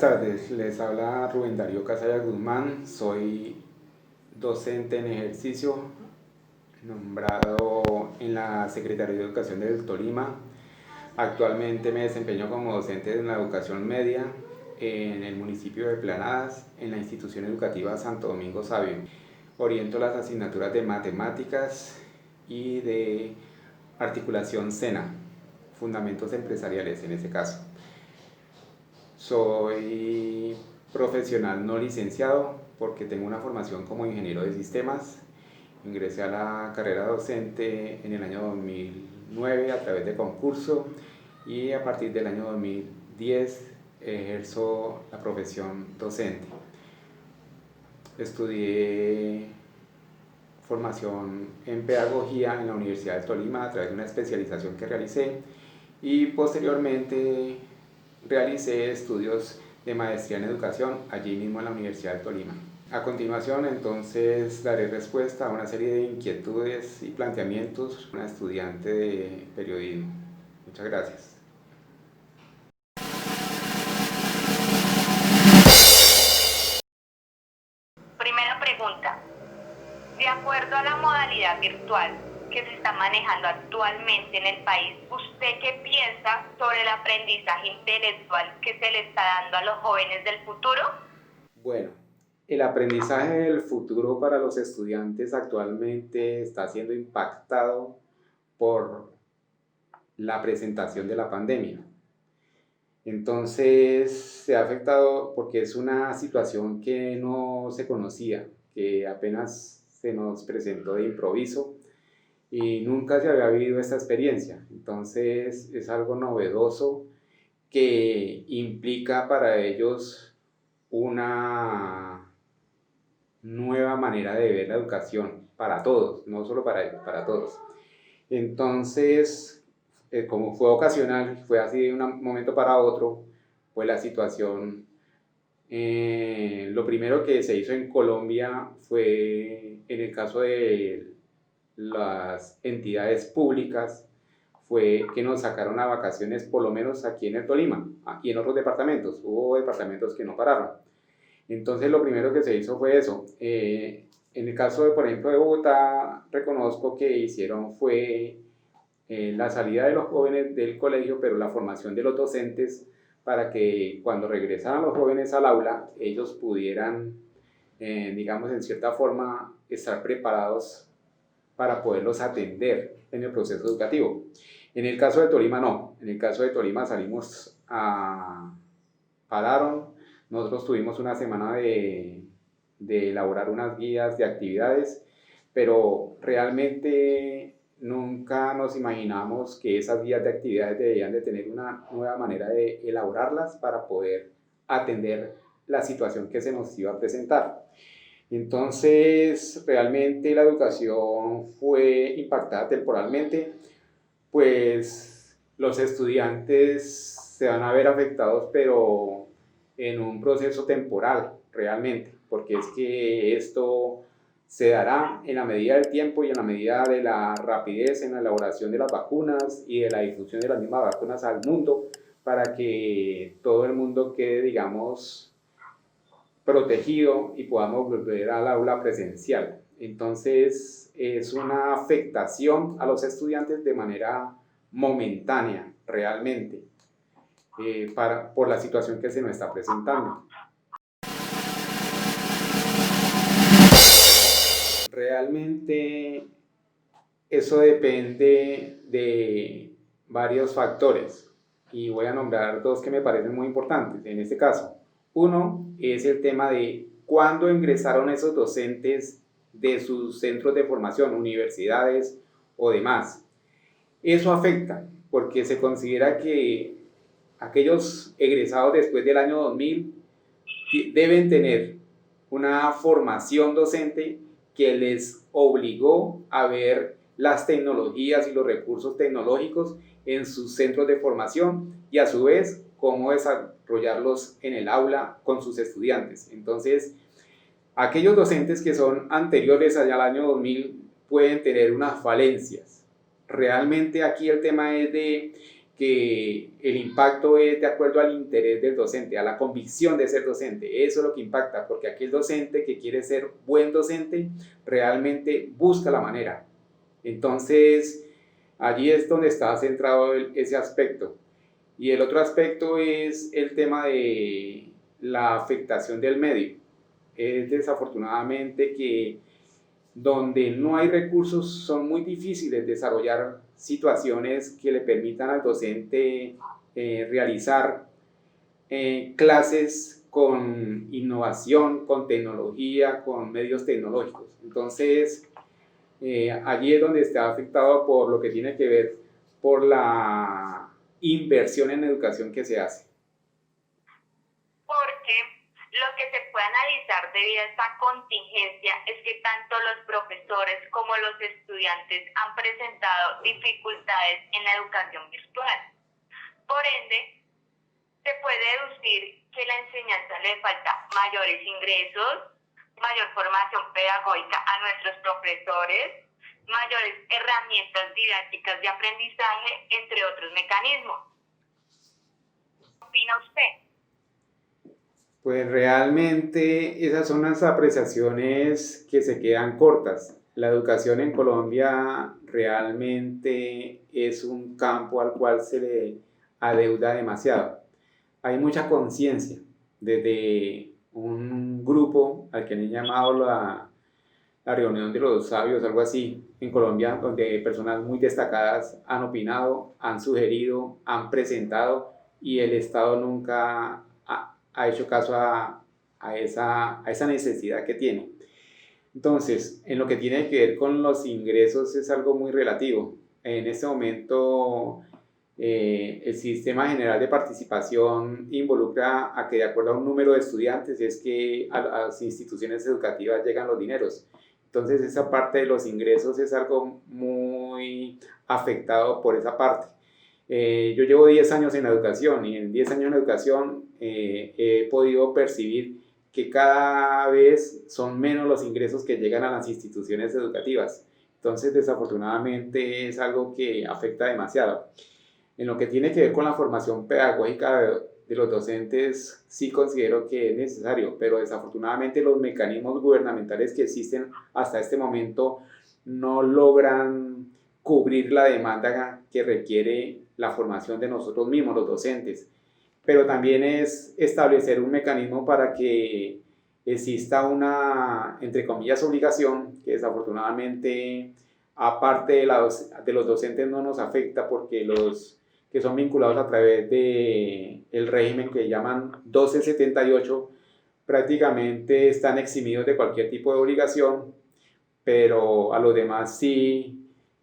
tardes, les habla Rubén Darío Casaya Guzmán, soy docente en ejercicio, nombrado en la Secretaría de Educación del Tolima. Actualmente me desempeño como docente en la educación media en el municipio de Planadas, en la institución educativa Santo Domingo Sabio. Oriento las asignaturas de matemáticas y de articulación SENA, fundamentos empresariales en ese caso. Soy profesional no licenciado porque tengo una formación como ingeniero de sistemas. Ingresé a la carrera docente en el año 2009 a través de concurso y a partir del año 2010 ejerzo la profesión docente. Estudié formación en pedagogía en la Universidad del Tolima a través de una especialización que realicé y posteriormente realicé estudios de maestría en educación allí mismo en la Universidad del Tolima. A continuación, entonces, daré respuesta a una serie de inquietudes y planteamientos de una estudiante de periodismo. Muchas gracias. Primera pregunta. De acuerdo a la modalidad virtual que se está manejando actualmente en el país, ¿usted qué piensa sobre el aprendizaje intelectual que se le está dando a los jóvenes del futuro? Bueno, el aprendizaje del futuro para los estudiantes actualmente está siendo impactado por la presentación de la pandemia. Entonces se ha afectado porque es una situación que no se conocía, que apenas se nos presentó de improviso y nunca se había vivido esta experiencia. Entonces es algo novedoso que implica para ellos una nueva manera de ver la educación para todos, no solo para ellos, para todos. Entonces, como fue ocasional, fue así de un momento para otro, pues la situación, lo primero que se hizo en Colombia fue, en el caso de las entidades públicas, fue que nos sacaron a vacaciones, por lo menos aquí en el Tolima y en otros departamentos. Hubo departamentos que no pararon. Entonces lo primero que se hizo fue eso. En el caso de, por ejemplo, de Bogotá, reconozco que hicieron fue la salida de los jóvenes del colegio, pero la formación de los docentes para que cuando regresaran los jóvenes al aula, ellos pudieran, digamos, en cierta forma, estar preparados para poderlos atender en el proceso educativo. En el caso de Tolima no, en el caso de Tolima pararon, nosotros tuvimos una semana de elaborar unas guías de actividades, pero realmente nunca nos imaginamos que esas guías de actividades debían de tener una nueva manera de elaborarlas para poder atender la situación que se nos iba a presentar. Entonces, realmente la educación fue impactada temporalmente, pues los estudiantes se van a ver afectados, pero en un proceso temporal, realmente, porque es que esto se dará en la medida del tiempo y en la medida de la rapidez en la elaboración de las vacunas y de la difusión de las mismas vacunas al mundo, para que todo el mundo quede, digamos, protegido y podamos volver al aula presencial. Entonces es una afectación a los estudiantes de manera momentánea, realmente, por la situación que se nos está presentando. Realmente eso depende de varios factores y voy a nombrar dos que me parecen muy importantes en este caso. Uno es el tema de cuándo ingresaron esos docentes de sus centros de formación, universidades o demás. Eso afecta porque se considera que aquellos egresados después del año 2000 deben tener una formación docente que les obligó a ver las tecnologías y los recursos tecnológicos en sus centros de formación y a su vez cómo desarrollarlos en el aula con sus estudiantes. Entonces, aquellos docentes que son anteriores allá al año 2000 pueden tener unas falencias. Realmente aquí el tema es de que el impacto es de acuerdo al interés del docente, a la convicción de ser docente. Eso es lo que impacta, porque aquel docente que quiere ser buen docente realmente busca la manera. Entonces, allí es donde está centrado ese aspecto. Y el otro aspecto es el tema de la afectación del medio. Es desafortunadamente que donde no hay recursos son muy difíciles desarrollar situaciones que le permitan al docente realizar clases con innovación, con tecnología, con medios tecnológicos. Entonces, allí es donde está afectado por lo que tiene que ver por la inversión en educación que se hace. Porque lo que se puede analizar debido a esta contingencia es que tanto los profesores como los estudiantes han presentado dificultades en la educación virtual. Por ende, se puede deducir que la enseñanza le falta mayores ingresos, mayor formación pedagógica a nuestros profesores, mayores herramientas didácticas de aprendizaje, entre otros mecanismos. ¿Qué opina usted? Pues realmente esas son las apreciaciones que se quedan cortas. La educación en Colombia realmente es un campo al cual se le adeuda demasiado. Hay mucha conciencia desde un grupo al que han llamado la reunión de los sabios, algo así, en Colombia, donde personas muy destacadas han opinado, han sugerido, han presentado y el Estado nunca ha hecho caso a esa necesidad que tiene. Entonces, en lo que tiene que ver con los ingresos es algo muy relativo. En este momento, el sistema general de participación involucra a que de acuerdo a un número de estudiantes es que a las instituciones educativas llegan los dineros. Entonces, esa parte de los ingresos es algo muy afectado por esa parte. Yo llevo 10 años en la educación y en 10 años en la educación he podido percibir que cada vez son menos los ingresos que llegan a las instituciones educativas. Entonces, desafortunadamente es algo que afecta demasiado. En lo que tiene que ver con la formación pedagógica de los docentes, sí considero que es necesario, pero desafortunadamente los mecanismos gubernamentales que existen hasta este momento no logran cubrir la demanda que requiere la formación de nosotros mismos, los docentes. Pero también es establecer un mecanismo para que exista una, entre comillas, obligación que desafortunadamente, aparte de los docentes, no nos afecta porque los que son vinculados a través del régimen que llaman 1278 prácticamente están eximidos de cualquier tipo de obligación, pero a los demás sí,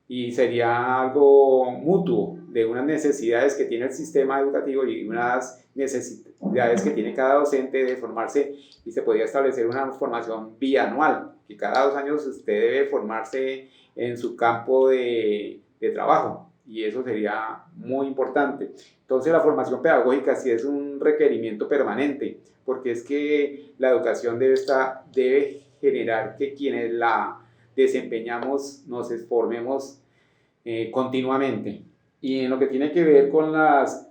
y sería algo mutuo de unas necesidades que tiene el sistema educativo y unas necesidades que tiene cada docente de formarse, y se podría establecer una formación bianual, que cada 2 años usted debe formarse en su campo de trabajo, y eso sería muy importante. Entonces la formación pedagógica sí es un requerimiento permanente, porque es que la educación debe generar que quienes la desempeñamos nos formemos continuamente. Y en lo que tiene que ver con las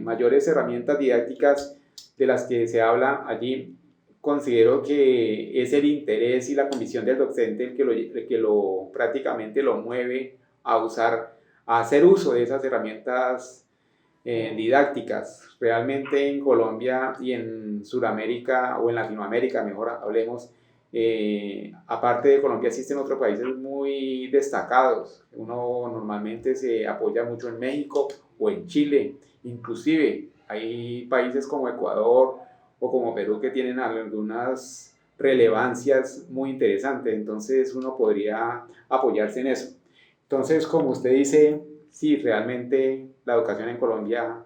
mayores herramientas didácticas de las que se habla allí, considero que es el interés y la convicción del docente el que prácticamente lo mueve a hacer uso de esas herramientas didácticas. Realmente en Colombia y en Sudamérica o en Latinoamérica, mejor hablemos, aparte de Colombia existen otros países muy destacados. Uno normalmente se apoya mucho en México o en Chile, inclusive hay países como Ecuador o como Perú que tienen algunas relevancias muy interesantes, entonces uno podría apoyarse en eso. Entonces, como usted dice, sí, realmente la educación en Colombia,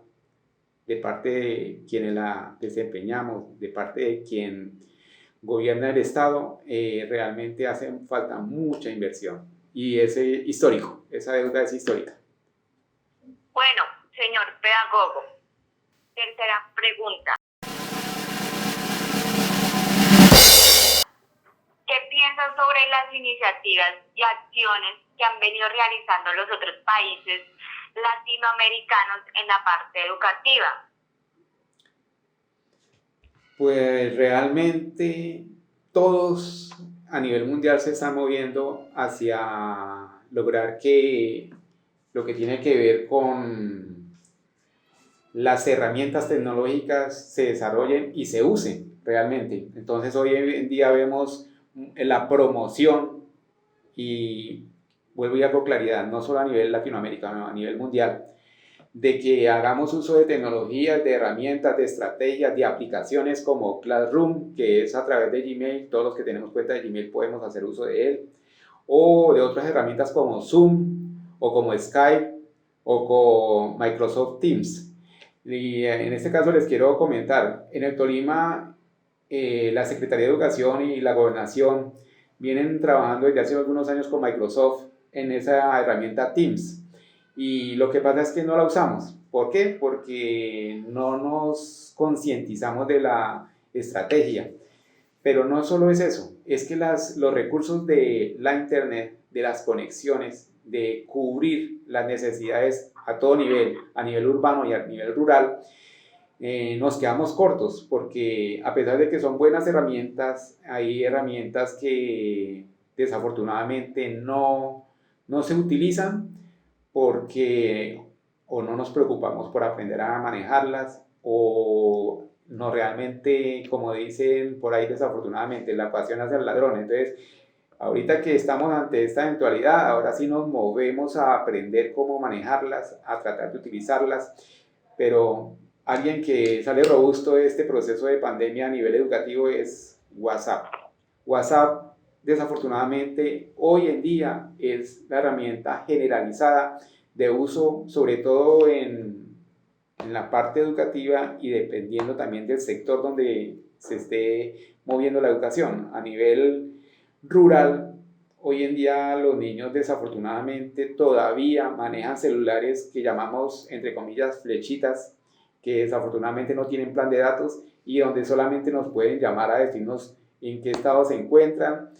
de parte de quienes la desempeñamos, de parte de quien gobierna el Estado, realmente hace falta mucha inversión y es histórico, esa deuda es histórica. Bueno, señor pedagogo, tercera pregunta. ¿Qué piensan sobre las iniciativas y acciones que han venido realizando los otros países latinoamericanos en la parte educativa? Pues realmente todos a nivel mundial se están moviendo hacia lograr que lo que tiene que ver con las herramientas tecnológicas se desarrollen y se usen realmente. Entonces hoy en día vemos la promoción y vuelvo y hago claridad, no solo a nivel latinoamericano, a nivel mundial, de que hagamos uso de tecnologías, de herramientas, de estrategias, de aplicaciones como Classroom, que es a través de Gmail, todos los que tenemos cuenta de Gmail podemos hacer uso de él, o de otras herramientas como Zoom, o como Skype, o con Microsoft Teams. Y en este caso les quiero comentar, en el Tolima, la Secretaría de Educación y la Gobernación vienen trabajando desde hace algunos años con Microsoft en esa herramienta Teams. Y lo que pasa es que no la usamos. ¿Por qué? Porque no nos concientizamos de la estrategia. Pero no solo es eso, es que los recursos de la Internet, de las conexiones, de cubrir las necesidades a todo nivel, a nivel urbano y a nivel rural, nos quedamos cortos porque a pesar de que son buenas herramientas, hay herramientas que desafortunadamente no se utilizan porque o no nos preocupamos por aprender a manejarlas o no realmente, como dicen por ahí desafortunadamente, la pasión hacia el ladrón. Entonces, ahorita que estamos ante esta eventualidad, ahora sí nos movemos a aprender cómo manejarlas, a tratar de utilizarlas, pero alguien que sale robusto de este proceso de pandemia a nivel educativo es WhatsApp. WhatsApp, desafortunadamente, hoy en día es la herramienta generalizada de uso, sobre todo en la parte educativa y dependiendo también del sector donde se esté moviendo la educación. A nivel rural, hoy en día los niños desafortunadamente todavía manejan celulares que llamamos, entre comillas, flechitas, que desafortunadamente no tienen plan de datos y donde solamente nos pueden llamar a decirnos en qué estado se encuentran,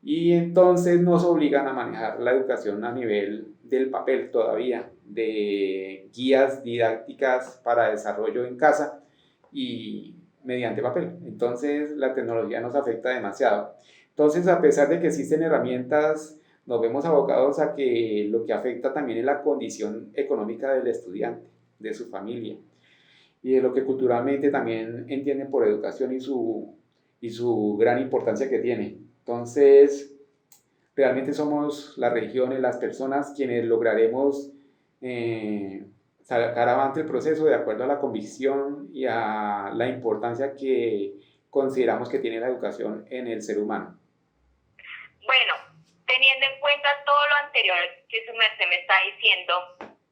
y entonces nos obligan a manejar la educación a nivel del papel todavía, de guías didácticas para desarrollo en casa y mediante papel. Entonces la tecnología nos afecta demasiado. Entonces, a pesar de que existen herramientas, nos vemos abocados a que lo que afecta también es la condición económica del estudiante, de su familia y de lo que culturalmente también entienden por educación y su gran importancia que tiene. Entonces, realmente somos las regiones, las personas quienes lograremos sacar avante el proceso de acuerdo a la convicción y a la importancia que consideramos que tiene la educación en el ser humano. Bueno, teniendo en cuenta todo lo anterior que su merced me está diciendo,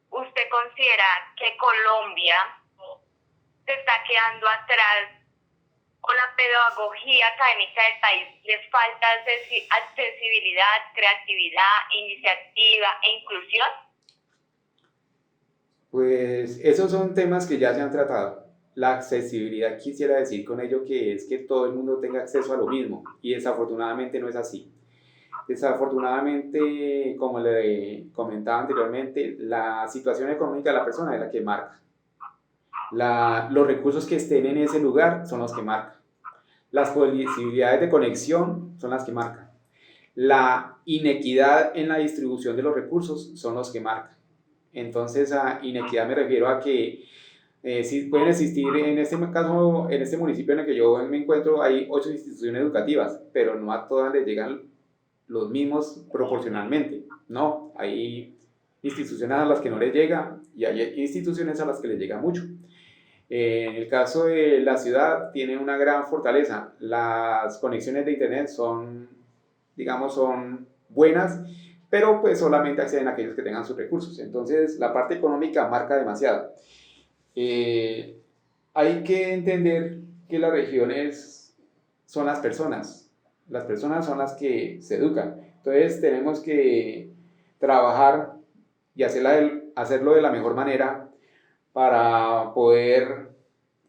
¿usted considera que Colombia se está quedando atrás con la pedagogía académica del país? ¿Les falta accesibilidad, creatividad, iniciativa e inclusión? Pues esos son temas que ya se han tratado. La accesibilidad, quisiera decir con ello que es que todo el mundo tenga acceso a lo mismo y desafortunadamente no es así. Desafortunadamente, como le comentaba anteriormente, la situación económica de la persona es la que marca. Los recursos que estén en ese lugar son los que marcan. Las posibilidades de conexión son las que marcan. La inequidad en la distribución de los recursos son los que marcan. Entonces, a inequidad me refiero a que sí pueden existir, en este caso, en este municipio en el que yo me encuentro, hay 8 instituciones educativas, pero no a todas les llegan los mismos proporcionalmente. No, hay instituciones a las que no les llega y hay instituciones a las que les llega mucho. En el caso de la ciudad tiene una gran fortaleza. Las conexiones de internet son, digamos, son buenas, pero pues solamente acceden a aquellos que tengan sus recursos. Entonces la parte económica marca demasiado. Hay que entender que las regiones son las personas son las que se educan. Entonces tenemos que trabajar y hacerlo de la mejor manera para poder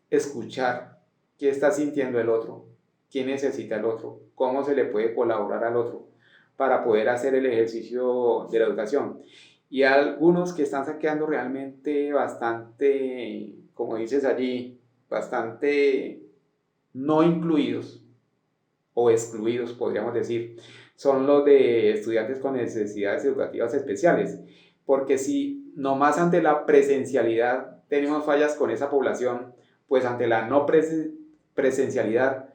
escuchar qué está sintiendo el otro, qué necesita el otro, cómo se le puede colaborar al otro para poder hacer el ejercicio de la educación. y algunos que están quedando realmente bastante, como dices allí, bastante no incluidos o excluidos, podríamos decir, son los de estudiantes con necesidades educativas especiales, porque si nomás ante la presencialidad tenemos fallas con esa población, pues ante la no presencialidad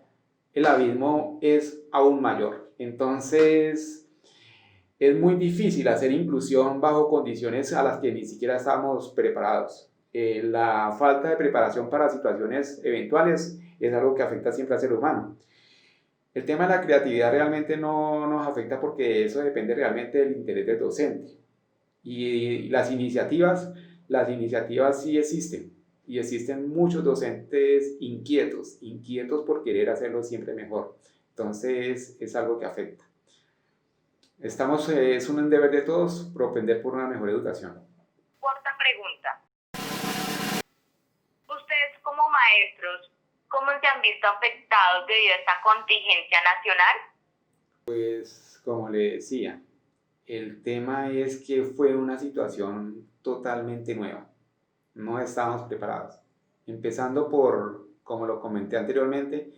el abismo es aún mayor. Entonces es muy difícil hacer inclusión bajo condiciones a las que ni siquiera estamos preparados. La falta de preparación para situaciones eventuales es algo que afecta siempre al ser humano. El tema de la creatividad realmente no nos afecta porque eso depende realmente del interés del docente. Y las iniciativas sí existen. Y existen muchos docentes inquietos, inquietos por querer hacerlo siempre mejor. Entonces es algo que afecta. Es un deber de todos propender por una mejor educación. Cuarta pregunta. Ustedes como maestros, ¿cómo se han visto afectados debido a esta contingencia nacional? Pues como le decía, el tema es que fue una situación totalmente nueva. No estábamos preparados. Empezando por, como lo comenté anteriormente,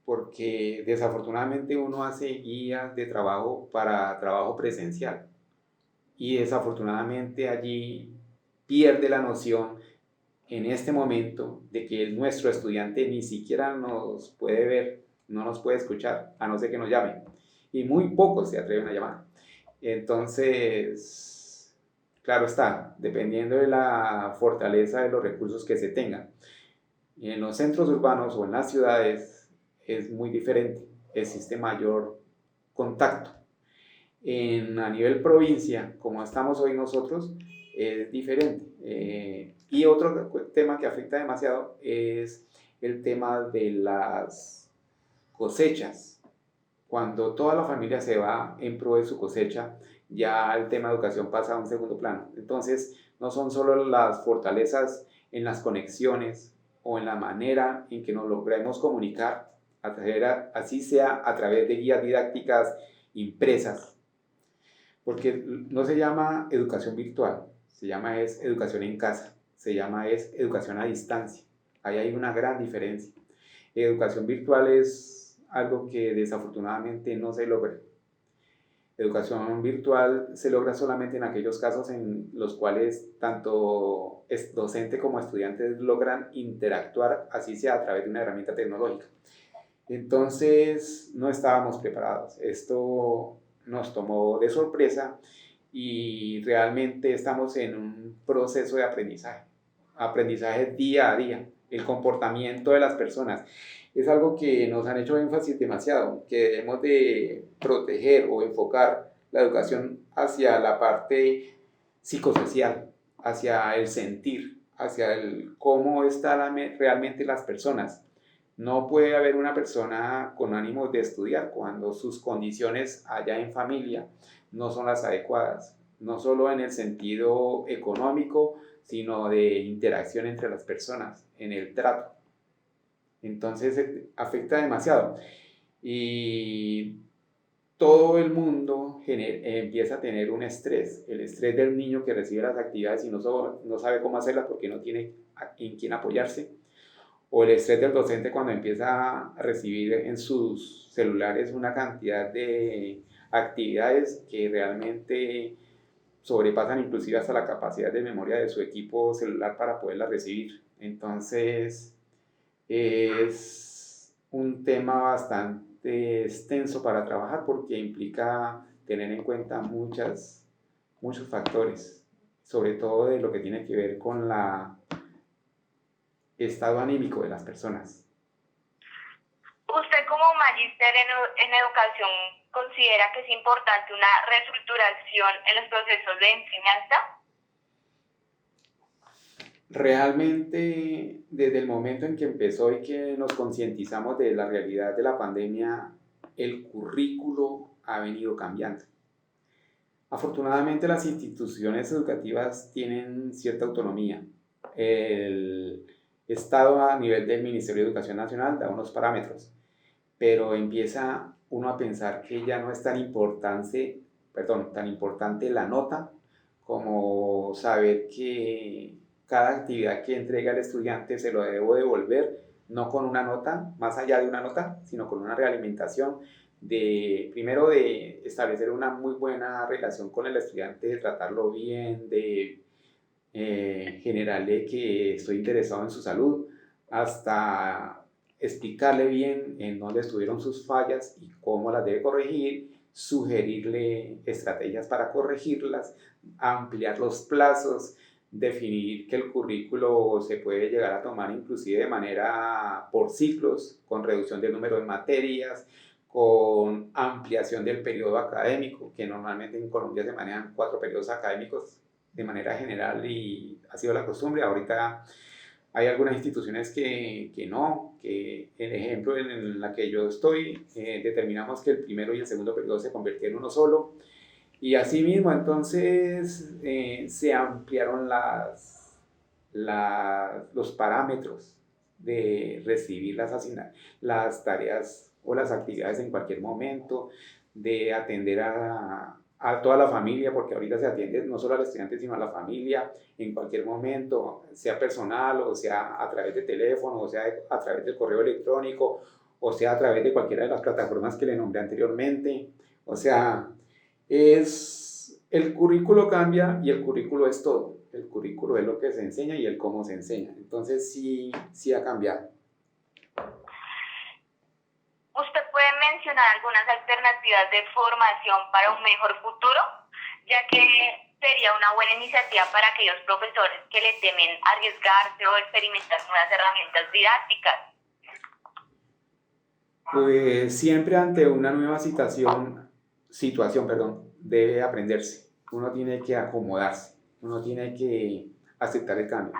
porque desafortunadamente uno hace guías de trabajo para trabajo presencial y desafortunadamente allí pierde la noción en este momento de que nuestro estudiante ni siquiera nos puede ver, no nos puede escuchar, a no ser que nos llamen. Y muy pocos se atreven a llamar. Entonces, claro está, dependiendo de la fortaleza de los recursos que se tengan. En los centros urbanos o en las ciudades es muy diferente, existe mayor contacto. A nivel provincia, como estamos hoy nosotros, es diferente. Y otro tema que afecta demasiado es el tema de las cosechas. Cuando toda la familia se va en pro de su cosecha, ya el tema de educación pasa a un segundo plano. Entonces, no son solo las fortalezas en las conexiones o en la manera en que nos logremos comunicar, así sea a través de guías didácticas impresas, porque no se llama educación virtual, se llama es educación en casa, se llama es educación a distancia. Ahí hay una gran diferencia. Educación virtual es algo que desafortunadamente no se logra. Educación virtual se logra solamente en aquellos casos en los cuales tanto docente como estudiantes logran interactuar, así sea a través de una herramienta tecnológica. Entonces no estábamos preparados. Esto nos tomó de sorpresa y realmente estamos en un proceso de aprendizaje. Aprendizaje día a día. El comportamiento de las personas es algo que nos han hecho énfasis demasiado, que debemos de proteger o enfocar la educación hacia la parte psicosocial, hacia el sentir, hacia el cómo están realmente las personas. No puede haber una persona con ánimo de estudiar cuando sus condiciones allá en familia no son las adecuadas, no solo en el sentido económico, sino de interacción entre las personas, en el trato. Entonces afecta demasiado y todo el mundo empieza a tener un estrés, el estrés del niño que recibe las actividades y no sabe cómo hacerlas porque no tiene en quién apoyarse, o el estrés del docente cuando empieza a recibir en sus celulares una cantidad de actividades que realmente sobrepasan inclusive hasta la capacidad de memoria de su equipo celular para poderla recibir. Entonces es un tema bastante extenso para trabajar porque implica tener en cuenta muchos factores, sobre todo de lo que tiene que ver con estado anímico de las personas. Usted como magíster en educación considera que es importante una reestructuración en los procesos de enseñanza. Realmente, desde el momento en que empezó y que nos concientizamos de la realidad de la pandemia, el currículo ha venido cambiando. Afortunadamente, las instituciones educativas tienen cierta autonomía. El Estado a nivel del Ministerio de Educación Nacional da unos parámetros, pero empieza uno a pensar que ya no es tan importante la nota como saber que cada actividad que entrega el estudiante se lo debo devolver, no con una nota, más allá de una nota, sino con una realimentación primero de establecer una muy buena relación con el estudiante, de tratarlo bien, de generarle que estoy interesado en su salud, hasta explicarle bien en dónde estuvieron sus fallas y cómo las debe corregir, sugerirle estrategias para corregirlas, ampliar los plazos, definir que el currículo se puede llegar a tomar inclusive de manera por ciclos, con reducción del número de materias, con ampliación del periodo académico, que normalmente en Colombia se manejan 4 periodos académicos de manera general y ha sido la costumbre. Ahorita hay algunas instituciones que no, que el ejemplo en la que yo estoy, determinamos que el primero y el segundo periodo se convirtió en uno solo. Y asimismo, entonces, se ampliaron los parámetros de recibir las tareas o las actividades en cualquier momento, de atender a toda la familia, porque ahorita se atiende no solo al estudiante, sino a la familia en cualquier momento, sea personal, o sea a través de teléfono, o sea a través del correo electrónico, o sea a través de cualquiera de las plataformas que le nombré anteriormente. O sea, el currículo cambia y el currículo es todo. El currículo es lo que se enseña y el cómo se enseña. Entonces sí ha cambiado. ¿Usted puede mencionar algunas alternativas de formación para un mejor futuro? Ya que sería una buena iniciativa para aquellos profesores que le temen arriesgarse o experimentar nuevas herramientas didácticas. Pues siempre ante una nueva situación, debe aprenderse. Uno tiene que acomodarse, uno tiene que aceptar el cambio.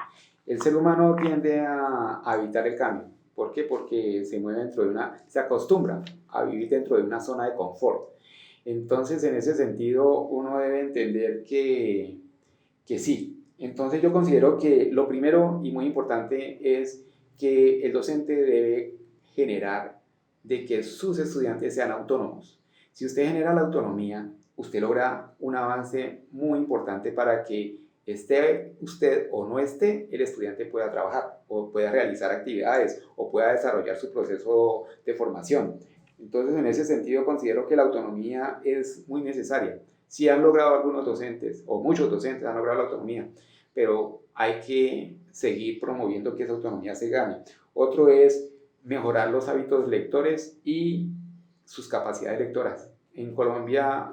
El ser humano tiende a evitar el cambio. ¿Por qué? Porque se acostumbra a vivir dentro de una zona de confort. Entonces, en ese sentido, uno debe entender que sí. Entonces, yo considero que lo primero y muy importante es que el docente debe generar de que sus estudiantes sean autónomos. Si usted genera la autonomía, usted logra un avance muy importante para que esté usted o no esté, el estudiante pueda trabajar o pueda realizar actividades o pueda desarrollar su proceso de formación. Entonces, en ese sentido, considero que la autonomía es muy necesaria. Sí han logrado algunos docentes, o muchos docentes han logrado la autonomía, pero hay que seguir promoviendo que esa autonomía se gane. Otro es mejorar los hábitos lectores y sus capacidades lectoras. En Colombia,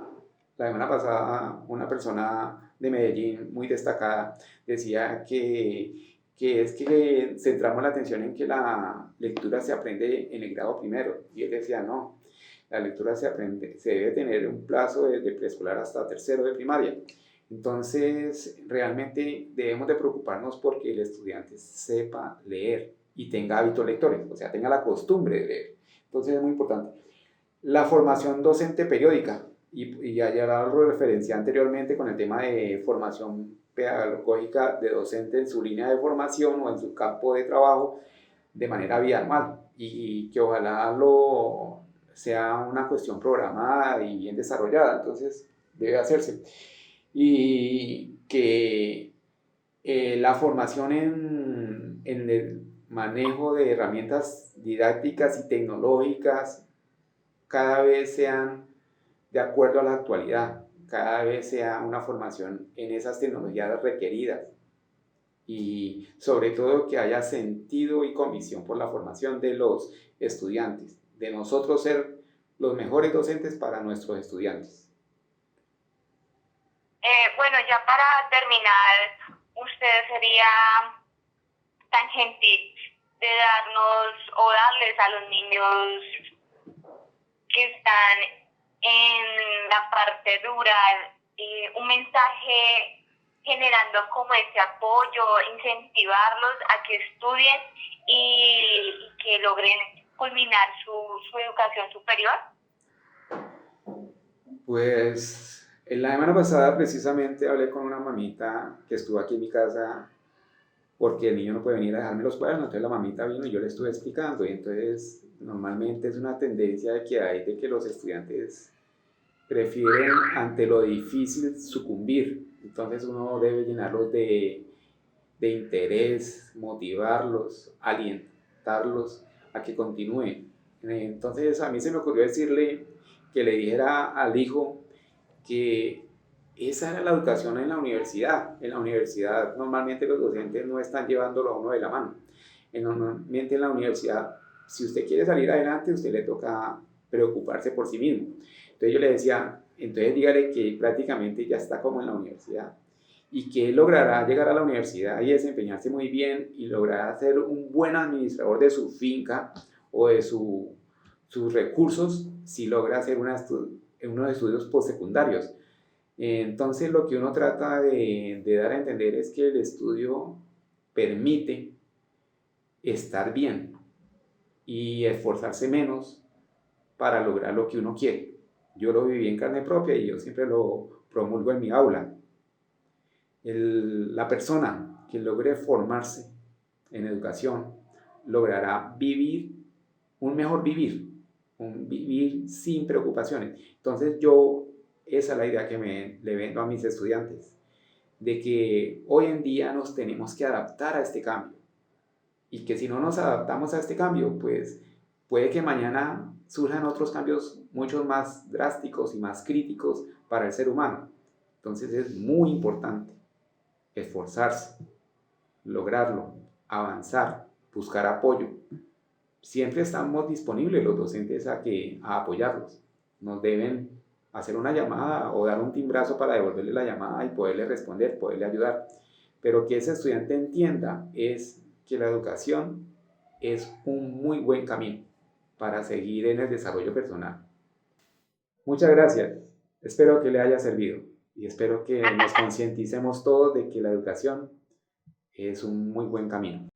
la semana pasada, una persona de Medellín muy destacada decía que es que centramos la atención en que la lectura se aprende en el grado primero. Y él decía, no, la lectura se debe tener un plazo desde preescolar hasta tercero de primaria. Entonces, realmente debemos de preocuparnos porque el estudiante sepa leer y tenga hábitos lectores, o sea, tenga la costumbre de leer. Entonces es muy importante. La formación docente periódica, y ya lo referencié anteriormente con el tema de formación pedagógica de docente en su línea de formación o en su campo de trabajo de manera bianual, y que ojalá sea una cuestión programada y bien desarrollada. Entonces debe hacerse. Y que la formación en el manejo de herramientas didácticas y tecnológicas cada vez sean de acuerdo a la actualidad, cada vez sea una formación en esas tecnologías requeridas y sobre todo que haya sentido y convicción por la formación de los estudiantes, de nosotros ser los mejores docentes para nuestros estudiantes. Bueno, ya para terminar, usted sería tan gentil de darnos o darles a los niños que están en la parte rural un mensaje generando como ese apoyo, incentivarlos a que estudien y que logren culminar su educación superior. Pues la semana pasada precisamente hablé con una mamita que estuvo aquí en mi casa porque el niño no puede venir a dejarme los cuadernos, entonces la mamita vino y yo le estuve explicando, y entonces normalmente es una tendencia que hay de que los estudiantes prefieren ante lo difícil sucumbir, Entonces uno debe llenarlos de interés, motivarlos, alientarlos a que continúen. Entonces a mí se me ocurrió decirle que le dijera al hijo que esa era la educación en la universidad. En la universidad normalmente los docentes no están llevándolo a uno de la mano. Normalmente en la universidad, si usted quiere salir adelante, usted le toca preocuparse por sí mismo. Entonces yo le decía, entonces dígale que prácticamente ya está como en la universidad y que él logrará llegar a la universidad y desempeñarse muy bien y logrará ser un buen administrador de su finca o de sus recursos si logra hacer unos estudios postsecundarios. Entonces lo que uno trata de dar a entender es que el estudio permite estar bien y esforzarse menos para lograr lo que uno quiere. Yo lo viví en carne propia y yo siempre lo promulgo en mi aula. La persona que logre formarse en educación logrará vivir un mejor vivir, un vivir sin preocupaciones. Entonces esa es la idea que le vendo a mis estudiantes, de que hoy en día nos tenemos que adaptar a este cambio y que si no nos adaptamos a este cambio, pues puede que mañana surjan otros cambios mucho más drásticos y más críticos para el ser humano. Entonces es muy importante esforzarse, lograrlo, avanzar, buscar apoyo. Siempre estamos disponibles los docentes a apoyarlos. Nos deben hacer una llamada o dar un timbrazo para devolverle la llamada y poderle responder, poderle ayudar. Pero que ese estudiante entienda es que la educación es un muy buen camino para seguir en el desarrollo personal. Muchas gracias. Espero que le haya servido y espero que nos concienticemos todos de que la educación es un muy buen camino.